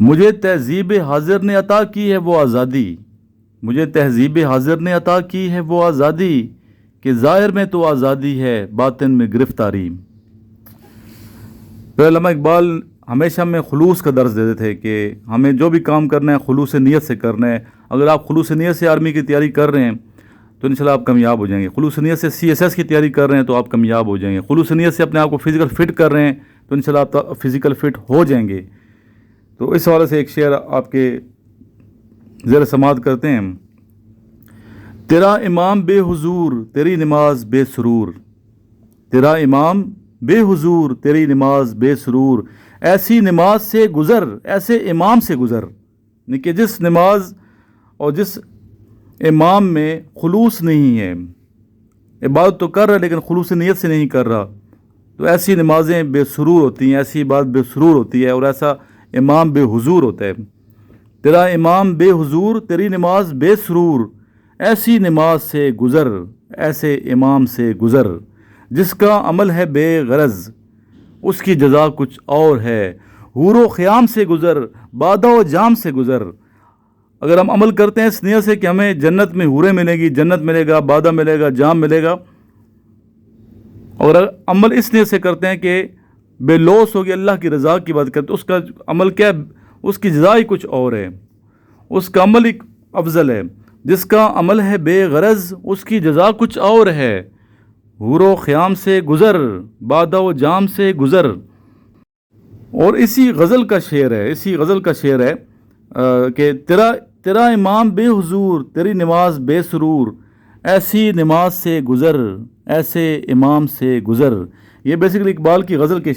مجھے تہذیب حاضر نے عطا کی ہے وہ آزادی، مجھے تہذیب حاضر نے عطا کی ہے وہ آزادی، کہ ظاہر میں تو آزادی ہے باطن میں گرفتاری۔ تو علامہ اقبال ہمیشہ ہمیں خلوص کا درس دیتے تھے کہ ہمیں جو بھی کام کرنا ہے خلوص نیت سے کرنا ہے۔ اگر آپ خلوص نیت سے آرمی کی تیاری کر رہے ہیں تو انشاءاللہ آپ کامیاب ہو جائیں گے۔ خلوص نیت سے CSS کی تیاری کر رہے ہیں تو آپ کامیاب ہو جائیں گے۔ خلوص نیت سے اپنے آپ کو فزیکل فٹ کر رہے ہیں تو انشاءاللہ آپ فزیکل فٹ ہو جائیں گے۔ تو اس حوالے سے ایک شعر آپ کے زیر سماعت کرتے ہیں۔ تیرا امام بے حضور تیری نماز بے سرور، تیرا امام بے حضور تیری نماز بے سرور، ایسی نماز سے گزر ایسے امام سے گزر، یعنی کہ جس نماز اور جس امام میں خلوص نہیں ہے، عبادت تو کر رہا ہے لیکن خلوص نیت سے نہیں کر رہا، تو ایسی نمازیں بے سرور ہوتی ہیں، ایسی عبادت بے سرور ہوتی ہے، اور ایسا امام بے حضور ہوتا ہے۔ تیرا امام بے حضور تیری نماز بے سرور، ایسی نماز سے گزر ایسے امام سے گزر، جس کا عمل ہے بے غرض اس کی جزا کچھ اور ہے، حور و خیام سے گزر بادہ و جام سے گزر۔ اگر ہم عمل کرتے ہیں اس نیت سے کہ ہمیں جنت میں حوریں ملے گی، جنت ملے گا، بادہ ملے گا، جام ملے گا، اور عمل اس نیت سے کرتے ہیں کہ بے لوث ہوگی اللہ کی رضا کی بات کرتے، اس کا عمل کیا ہے؟ اس کی جزا ہی کچھ اور ہے، اس کا عمل ایک افضل ہے۔ جس کا عمل ہے بے غرض اس کی جزا کچھ اور ہے، حور و خیام سے گزر بادہ و جام سے گزر۔ اور اسی غزل کا شعر ہے کہ تیرا امام بے حضور تیری نماز بے سرور، ایسی نماز سے گزر ایسے امام سے گزر۔ یہ بیسیکلی اقبال کی غزل کے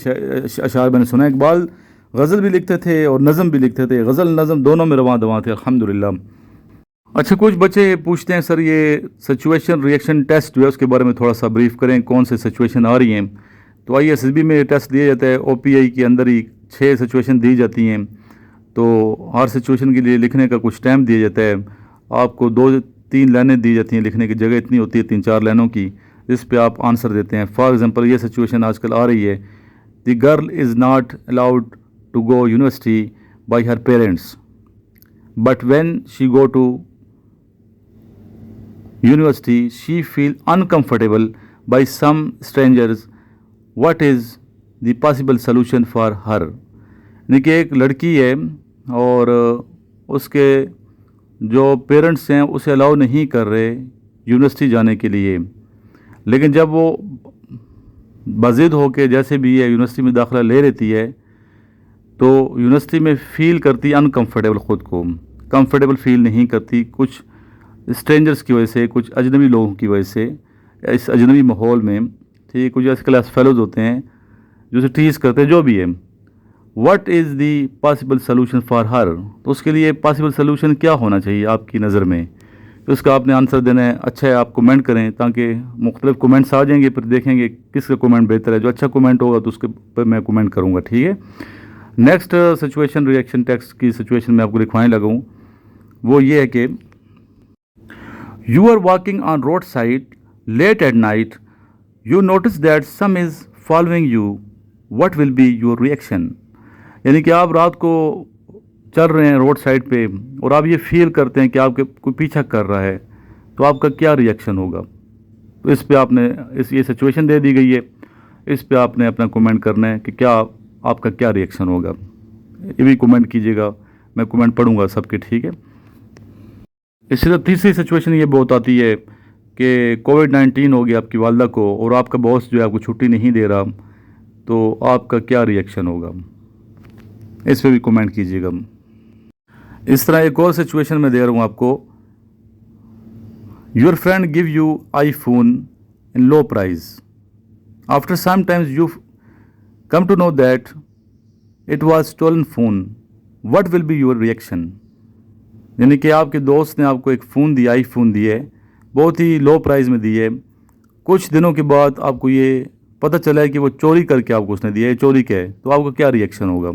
اشعار میں نے سنا ہے۔ اقبال غزل بھی لکھتے تھے اور نظم بھی لکھتے تھے، غزل نظم دونوں میں رواں دواں تھے الحمدللہ۔ اچھا، کچھ بچے پوچھتے ہیں سر یہ سچویشن ریئیکشن ٹیسٹ جو ہے اس کے بارے میں تھوڑا سا بریف کریں، کون سے سچویشن آ رہی ہیں؟ تو ISSB میں ٹیسٹ دیا جاتا ہے، OPI کے اندر ہی 6 سچویشن دی جاتی ہیں، تو ہر سچویشن کے لیے لکھنے کا کچھ ٹائم دیا جاتا ہے۔ آپ کو 2-3 لائنیں دی جاتی ہیں، لکھنے کی جگہ اتنی ہوتی ہے 3-4 لائنوں کی، جس پہ آپ آنسر دیتے ہیں۔ فار ایگزامپل یہ سچویشن آج کل آ رہی ہے، the girl is not allowed to go university by her parents, but when she go to university she feel uncomfortable by some strangers, what is the possible solution for her؟ یعنی کہ ایک لڑکی ہے اور اس کے جو پیرنٹس ہیں اسے الاؤ نہیں کر رہے یونیورسٹی جانے کے لیے، لیکن جب وہ بضد ہو کے جیسے بھی ہے یونیورسٹی میں داخلہ لے لیتی ہے تو یونیورسٹی میں فیل کرتی انکمفرٹیبل، خود کو کمفرٹیبل فیل نہیں کرتی، کچھ اسٹرینجرس کی وجہ سے، کچھ اجنبی لوگوں کی وجہ سے، اس اجنبی ماحول میں، ٹھیک، کچھ ایسے کلاس فیلوز ہوتے ہیں جو اسے ٹیز کرتے ہیں، جو بھی ہے۔ What is the possible solution for her? تو اس کے لیے پاسبل سلوشن کیا ہونا چاہیے آپ کی نظر میں؟ تو اس کا آپ نے آنسر دینا ہے۔ اچھا ہے آپ کومنٹ کریں تاکہ مختلف کومنٹس آ جائیں گے، پھر دیکھیں گے کس کا کومنٹ بہتر ہے۔ جو اچھا کومنٹ ہوگا تو اس کے پر میں کومنٹ کروں گا، ٹھیک ہے۔ نیکسٹ سچویشن ریئیکشن ٹیکسٹ کی سچویشن میں آپ کو لکھوانے لگا ہوں، وہ یہ ہے کہ you are walking on roadside late at night, you notice that some is following you, what will be your reaction؟ یعنی کہ آپ رات کو چل رہے ہیں روڈ سائڈ پہ اور آپ یہ فیل کرتے ہیں کہ آپ کے کوئی پیچھا کر رہا ہے، تو آپ کا کیا ریئیکشن ہوگا؟ تو اس پہ آپ نے یہ سچویشن دے دی گئی ہے، اس پہ آپ نے اپنا کومنٹ کرنا ہے کہ کیا آپ کا کیا ریئیکشن ہوگا۔ یہ بھی کومنٹ کیجیے گا، میں کومنٹ پڑھوں گا سب کے، ٹھیک ہے۔ اس سے تیسری سچویشن یہ بہت آتی ہے کہ کووڈ-19 ہو گیا آپ کی والدہ کو اور آپ کا باس جو ہے آپ کو چھٹی نہیں دے رہا، تو آپ کا کیا ریئیکشن ہوگا؟ اس پہ بھی کومنٹ کیجیے گا۔ اس طرح ایک اور سچویشن میں دے رہا ہوں آپ کو، your friend gave you iPhone in love prize, after some times you come to know that it was stolen phone, what will be your reaction? یعنی کہ آپ کے دوست نے آپ کو ایک فون دیا، آئی فون دی ہے، بہت ہی لو پرائز میں دی ہے، کچھ دنوں کے بعد آپ کو یہ پتہ چلا ہے کہ وہ چوری کر کے آپ کو اس نے دیا ہے، چوری کا ہے، تو آپ کا کیا ریئیکشن ہوگا؟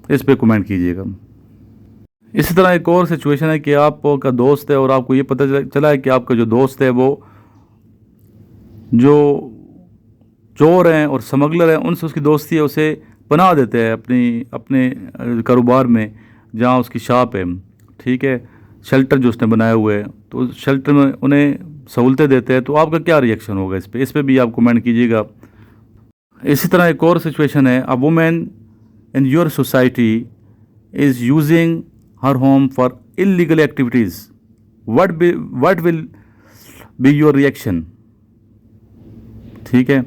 اس پہ کومنٹ کیجیے گا۔ اسی طرح ایک اور سچویشن ہے کہ آپ کا دوست ہے اور آپ کو یہ پتہ چلا ہے کہ آپ کا جو دوست ہے وہ جو چور ہیں اور سمگلر ہیں ان سے اس کی دوستی ہے، اسے پناہ دیتا ہے اپنے کاروبار میں جہاں اس کی شاپ ہے، ٹھیک ہے، شیلٹر جو اس نے بنایا ہوا ہے، تو شیلٹر میں انہیں سہولتیں دیتے ہیں، تو آپ کا کیا ریئیکشن ہوگا اس پہ بھی آپ کمنٹ کیجیے گا۔ اسی طرح ایک اور سچویشن ہے، a woman in your society is using her home for illegal activities, what will be your reaction, ٹھیک ہے۔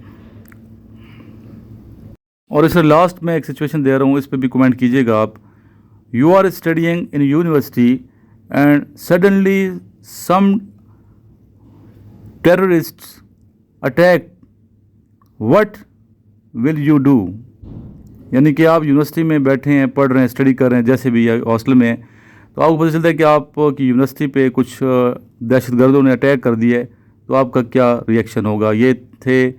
اور اس سے لاسٹ میں ایک سچویشن دے رہا ہوں، اس پہ بھی کمنٹ کیجیے گا آپ۔ You are studying in university and suddenly some terrorists attack, what will you do? یعنی کہ آپ یونیورسٹی میں بیٹھے ہیں، پڑھ رہے ہیں، اسٹڈی کر رہے ہیں، جیسے بھی ہاسٹل میں، تو آپ کو پتہ چلتا ہے کہ آپ کی یونیورسٹی پہ کچھ دہشت گردوں نے اٹیک کر دیا ہے، تو آپ کا کیا ریئیکشن ہوگا؟ یہ تھے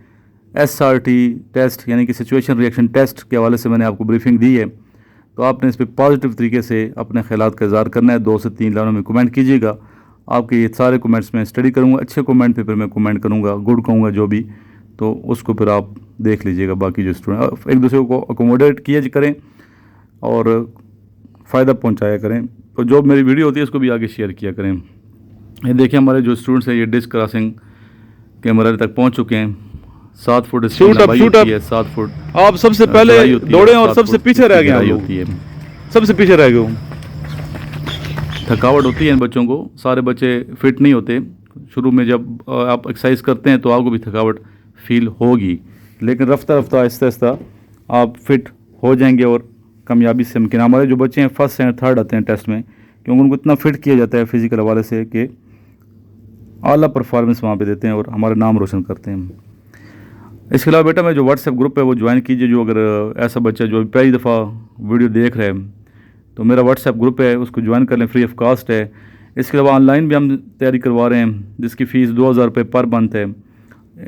SRT ٹیسٹ، یعنی کہ سچویشن ریئیکشن ٹیسٹ کے حوالے سے میں نے آپ کو بریفنگ دی ہے، تو آپ نے اس پہ پازیٹیو طریقے سے اپنے خیالات کا اظہار کرنا ہے۔ 2 سے 3 لائنوں میں کمنٹ کیجیے گا، آپ کے یہ سارے کمنٹس میں اسٹڈی کروں گا، اچھے کمنٹ پہ پھر میں کمنٹ کروں گا، گڈ کہوں گا جو بھی، تو اس کو پھر آپ دیکھ لیجیے گا۔ باقی جو اسٹوڈنٹ ایک دوسرے کو اکوموڈیٹ کیا کریں اور فائدہ پہنچایا کریں، تو جو میری ویڈیو ہوتی ہے اس کو بھی آگے شیئر کیا کریں۔ یہ دیکھیں ہمارے جو اسٹوڈنٹس ہیں، یہ ڈسک کراسنگ کے مرحلے تک پہنچ چکے ہیں۔ 7 فٹ اس کی لمبائی ہوتی ہے، 7 فٹ آپ سب سے پہلے دوڑے اور سب سے پیچھے رہ گئے ہوتی ہے، سب سے پیچھے رہ گئے ہوں۔ تھکاوٹ ہوتی ہے ان بچوں کو، سارے بچے فٹ نہیں ہوتے، شروع میں جب آپ ایکسرسائز کرتے ہیں تو آپ کو بھی تھکاوٹ فیل ہوگی، لیکن رفتہ رفتہ آہستہ آہستہ آپ فٹ ہو جائیں گے اور کامیابی سے ممکن۔ ہمارے جو بچے ہیں 1st اور 3rd آتے ہیں ٹیسٹ میں، کیونکہ ان کو اتنا فٹ کیا جاتا ہے فزیکل حوالے سے کہ اعلیٰ پرفارمنس وہاں پہ دیتے ہیں اور ہمارا نام روشن کرتے ہیں۔ اس کے علاوہ بیٹا میں جو واٹس ایپ گروپ ہے وہ جوائن کیجیے، جو اگر ایسا بچہ جو پہلی دفعہ ویڈیو دیکھ رہے ہیں تو میرا واٹس ایپ گروپ ہے، اس کو جوائن کر لیں، فری آف کاسٹ ہے۔ اس کے علاوہ آن لائن بھی ہم تیاری کروا رہے ہیں، جس کی فیس 2000 روپے پر منتھ ہے،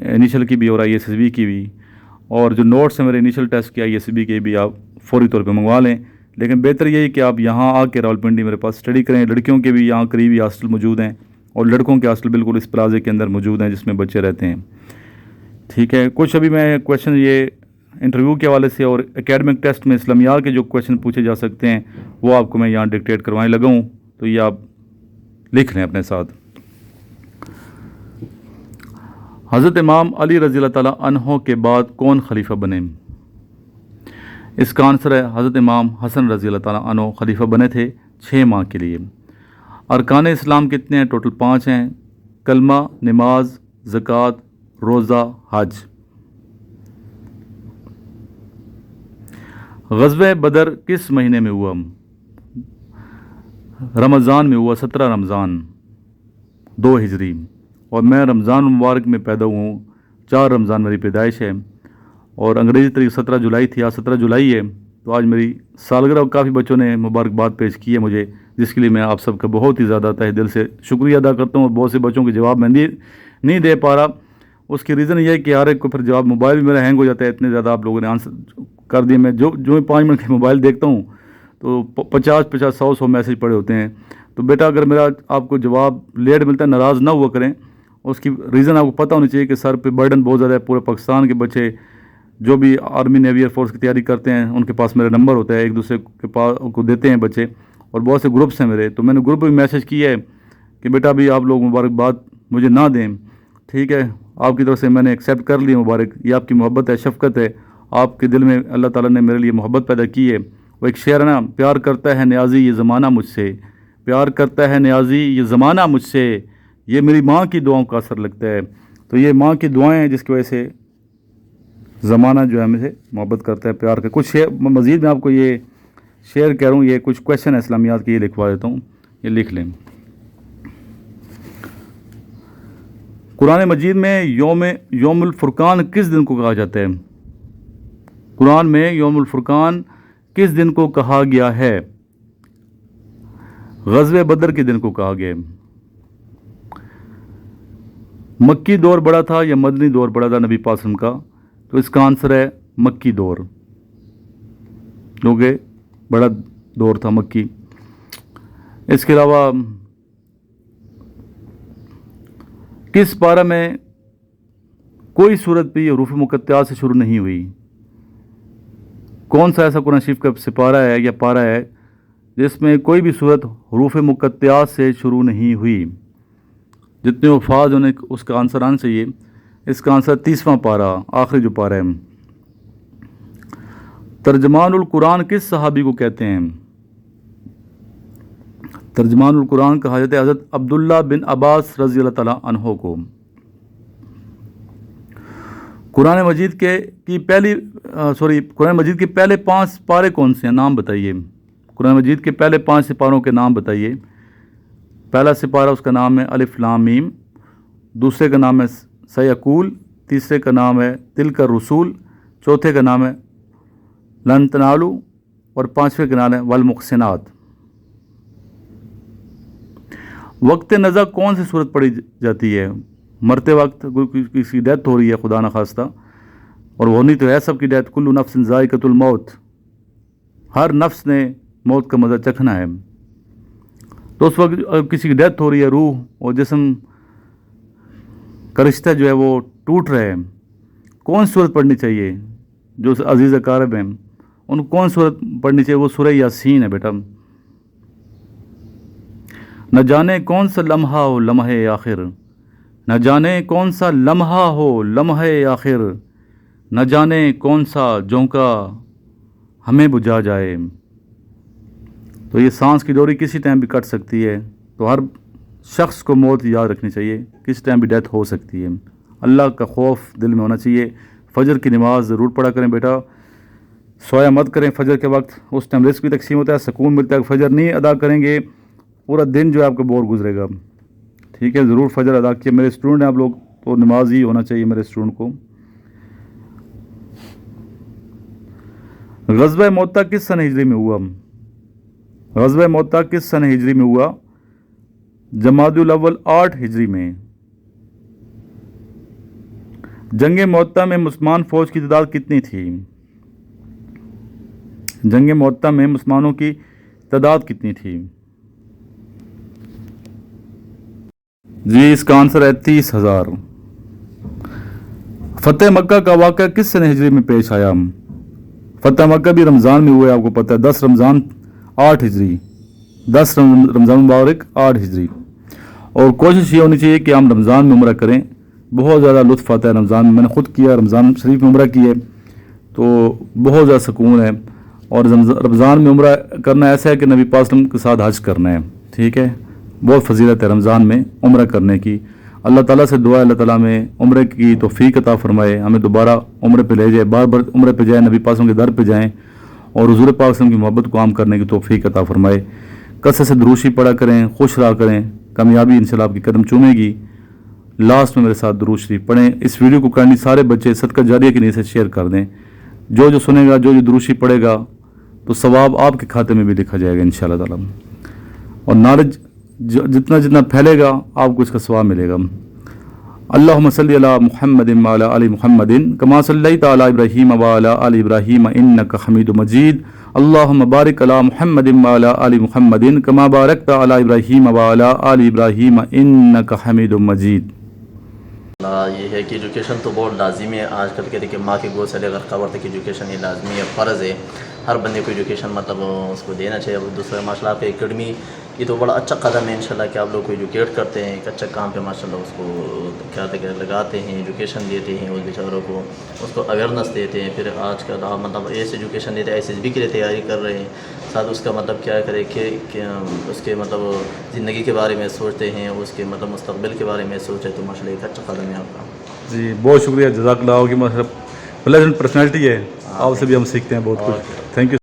انیشل کی بھی اور ISSB کی بھی، اور جو نوٹس ہیں میرے انیشل ٹیسٹ کے ISSB کے بھی آپ فوری طور پہ منگوا لیں۔ لیکن بہتر یہی کہ آپ یہاں آ کے راولپنڈی میرے پاس اسٹڈی کریں۔ لڑکیوں کے بھی یہاں قریبی ہاسٹل موجود ہیں اور لڑکوں کے ہاسٹل بالکل اس پلازے کے اندر موجود ہیں جس میں بچے رہتے ہیں، ٹھیک ہے۔ کچھ ابھی میں کویشچن یہ انٹرویو کے حوالے سے اور اکیڈمک ٹیسٹ میں اسلامیات کے جو کویشچن پوچھے جا سکتے ہیں وہ آپ کو میں یہاں ڈکٹیٹ کروانے لگا ہوں، تو یہ آپ لکھ لیں اپنے ساتھ۔ حضرت امام علی رضی اللہ تعالیٰ عنہ کے بعد کون خلیفہ بنے؟ اس کا آنسر ہے حضرت امام حسن رضی اللہ تعالیٰ عنہ خلیفہ بنے تھے 6 ماہ کے لیے۔ ارکان اسلام کتنے ہیں؟ ٹوٹل 5 ہیں، کلمہ، نماز، زکوٰۃ، روزہ، حج۔ غزوہ بدر کس مہینے میں ہوا؟ رمضان میں ہوا، 17 رمضان 2 ہجری، اور میں رمضان مبارک میں پیدا ہوا ہوں، 4 رمضان میری پیدائش ہے، اور انگریزی تاریخ 17 جولائی تھی، آج 17 جولائی ہے، تو آج میری سالگرہ، اور کافی بچوں نے مبارکباد پیش کی ہے مجھے، جس کے لیے میں آپ سب کا بہت ہی زیادہ تہ دل سے شکریہ ادا کرتا ہوں۔ اور بہت سے بچوں کے جواب میں نہیں دے پا رہا، اس کی ریزن یہ ہے کہ ہر ایک کو پھر جواب، موبائل بھی میرا ہینگ ہو جاتا ہے، اتنے زیادہ آپ لوگوں نے آنسر کر دیے، میں جو 5 منٹ کے موبائل دیکھتا ہوں تو 50 100 میسج پڑے ہوتے ہیں۔ تو بیٹا اگر میرا آپ کو جواب لیٹ ملتا ہے ناراض نہ ہوا کریں، اس کی ریزن آپ کو پتہ ہونی چاہیے کہ سر پہ برڈن بہت زیادہ ہے، پورے پاکستان کے بچے جو بھی آرمی نیوی ایئر فورس کی تیاری کرتے ہیں ان کے پاس میرا نمبر ہوتا ہے، ایک دوسرے کے پاس کو دیتے ہیں بچے، اور بہت سے گروپس ہیں میرے، تو میں نے گروپ میں میسج کیا ہے کہ بیٹا بھی آپ لوگ مبارکباد مجھے نہ دیں، ٹھیک ہے، آپ کی طرف سے میں نے ایکسیپٹ کر لی مبارک، یہ آپ کی محبت ہے، شفقت ہے، آپ کے دل میں اللہ تعالیٰ نے میرے لیے محبت پیدا کی ہے۔ وہ ایک شعر ہے نا، پیار کرتا ہے نیازی یہ زمانہ مجھ سے، پیار کرتا ہے نیازی یہ زمانہ مجھ سے، یہ میری ماں کی دعاؤں کا اثر لگتا ہے۔ تو یہ ماں کی دعائیں ہیں جس کی وجہ سے زمانہ جو ہے ہمیں سے محبت کرتا ہے، پیار کا۔ کچھ شعر مزید میں آپ کو یہ شعر کہہ رہا ہوں، یہ کچھ کویشچن ہے اسلامیات کے، یہ لکھوا دیتا ہوں، یہ لکھ لیں۔ قرآن مجید میں یوم الفرقان کس دن کو کہا جاتا ہے؟ قرآن میں یوم الفرقان کس دن کو کہا گیا ہے؟ غزوہ بدر کے دن کو کہا گیا ہے۔ مکی دور بڑا تھا یا مدنی دور بڑا تھا نبی پاک صلی اللہ علیہ وسلم کا؟ تو اس کا آنسر ہے مکی دور، کیونکہ بڑا دور تھا مکی۔ اس کے علاوہ کس پارہ میں کوئی صورت بھی حروف مقطعات سے شروع نہیں ہوئی؟ کون سا ایسا قرآن شریف کا سپارہ ہے یا پارہ ہے جس میں کوئی بھی صورت حروف مقطعات سے شروع نہیں ہوئی؟ جتنے الفاظ انہیں اس کا آنسر آنا چاہیے. اس کا آنسر 30واں پارہ، آخری جو پارہ ہے. ترجمان القرآن کس صحابی کو کہتے ہیں؟ ترجمان القرآن کہا جاتا ہے حضرت عبداللہ بن عباس رضی اللہ تعالیٰ عنہ کو. قرآن مجید کے پہلے 5 پارے کون سے ہیں؟ نام بتائیے. قرآن مجید کے پہلے 5 سپاروں کے نام بتائیے. پہلا سپارہ اس کا نام ہے الف لام میم، دوسرے کا نام ہے سیقول، تیسرے کا نام ہے تلک الرسول، چوتھے کا نام ہے لن تنالو، اور 5ویں کا نام ہے والمحسنات. وقت نزع کون سی صورت پڑھی جاتی ہے؟ مرتے وقت کسی کی ڈیتھ ہو رہی ہے خدا نخواستہ، اور ہونی تو ہے سب کی ڈیتھ. کل نفس ذائقۃ الموت، ہر نفس نے موت کا مزہ چکھنا ہے. تو اس وقت کسی کی ڈیتھ ہو رہی ہے، روح اور جسم کا رشتہ جو ہے وہ ٹوٹ رہا ہے، کون صورت پڑھنی چاہیے؟ جو عزیز اقارب ہیں ان کو کون صورت پڑھنی چاہیے؟ وہ سورہ یاسین ہے بیٹا. نہ جانے کون سا لمحہ ہو لمحے آخر، نہ جانے کون سا لمحہ ہو لمحے آخر، نہ جانے کون سا جھونکا ہمیں بجھا جائے. تو یہ سانس کی ڈوری کسی ٹائم بھی کٹ سکتی ہے، تو ہر شخص کو موت یاد رکھنی چاہیے، کس ٹائم بھی ڈیتھ ہو سکتی ہے. اللہ کا خوف دل میں ہونا چاہیے. فجر کی نماز ضرور پڑھا کریں بیٹا، سویا مت کریں فجر کے وقت، اس ٹائم رزق بھی تقسیم ہوتا ہے، سکون ملتا ہے. فجر نہیں ادا کریں گے پورا دن جو ہے آپ کا بور گزرے گا. ٹھیک ہے، ضرور فجر ادا کیے. میرے اسٹوڈنٹ ہیں آپ لوگ، تو نماز ہی ہونا چاہیے میرے اسٹوڈنٹ کو. غزوہ موطا کس سن ہجری میں ہوا؟ غزوہ موطا کس سن ہجری میں ہوا؟ جمادی الاول 8 ہجری میں. جنگ موطا میں مسلمان فوج کی تعداد کتنی تھی؟ جنگ موطا میں مسلمانوں کی تعداد کتنی تھی؟ جی اس کا آنسر ہے 30,000. فتح مکہ کا واقعہ کس سن ہجری میں پیش آیا؟ فتح مکہ بھی رمضان میں ہوا ہے، آپ کو پتہ ہے. 10 رمضان 8 ہجری، 10 رمضان مبارک 8 ہجری. اور کوشش یہ ہونی چاہیے کہ ہم رمضان میں عمرہ کریں. بہت زیادہ لطف آتا ہے رمضان میں. میں نے خود کیا، رمضان شریف میں عمرہ کی ہے، تو بہت زیادہ سکون ہے. اور رمضان میں عمرہ کرنا ایسا ہے کہ نبی پاک صلی اللہ علیہ وسلم کے ساتھ حج کرنا ہے. ٹھیک ہے، بہت فضیلت ہے رمضان میں عمرہ کرنے کی. اللہ تعالیٰ سے دعا ہے اللہ تعالیٰ میں عمرے کی توفیق عطا فرمائے، ہمیں دوبارہ عمرے پہ لے جائے، بار بار عمرے پہ جائیں، نبی پاک صلی اللہ علیہ وسلم کے در پہ جائیں، اور حضور پاک صلی اللہ علیہ وسلم کی محبت کو عام کرنے کی توفیق عطا فرمائے. کثرت سے دروشی پڑھا کریں، خوش رہا کریں، کامیابی انشاءاللہ آپ کی قدم چومے گی. لاسٹ میں میرے ساتھ درود شریف پڑھیں. اس ویڈیو کو کرنی سارے بچے صدقہ جاریہ کی نیت سے شیئر کر دیں. جو سنے گا، جو درود شریف پڑھے گا، تو ثواب آپ کے کھاتے میں بھی لکھا جائے گا انشاءاللہ تعالی. اور نالج جتنا پھیلے گا آپ کو اس کا ثواب ملے گا. اللہم صلی علی محمد وعلی آل محمد کما صلیت علی ابراہیم وعلی آل ابراہیم انک حمید مجید. اللہم بارک علی محمد وعلی آل محمد کما بارکت علی ابراہیم وعلی آل ابراہیم انک حمید مجید. یہ ہے کہ ایجوکیشن تو بہت لازمی ہے آج کل کے. دیکھیں ماں کے گود سے لے کر قبر تک ایجوکیشن یہ لازمی ہے، فرض ہے. ہر بندے کو ایجوکیشن مطلب اس کو دینا چاہیے. دوسرا ماشاء اللہ آپ کی اکیڈمی یہ تو بڑا اچھا قدم ہے انشاءاللہ کہ آپ لوگ کو ایجوکیٹ کرتے ہیں. ایک اچھا کام پہ ماشاء اللہ اس کو کیا لگاتے ہیں، ایجوکیشن دیتے ہیں اس بیچاروں کو، اس کو اویئرنیس دیتے ہیں. پھر آج کل آپ مطلب ایسے ایجوکیشن دیتے ہیں، ایس ایس بی کے لیے تیاری کر رہے ہیں، ساتھ اس کا مطلب کیا کرے کہ اس کے مطلب زندگی کے بارے میں سوچتے ہیں، اس کے مطلب مستقبل کے بارے میں سوچیں. تو ماشاء اللہ ایک اچھا قدم ہے آپ کا. جی بہت شکریہ، جزاک اللہ. کی مطلب پلیزنٹ پرسنالٹی ہے، آپ سے بھی ہم سیکھتے ہیں بہت کچھ. Thank you.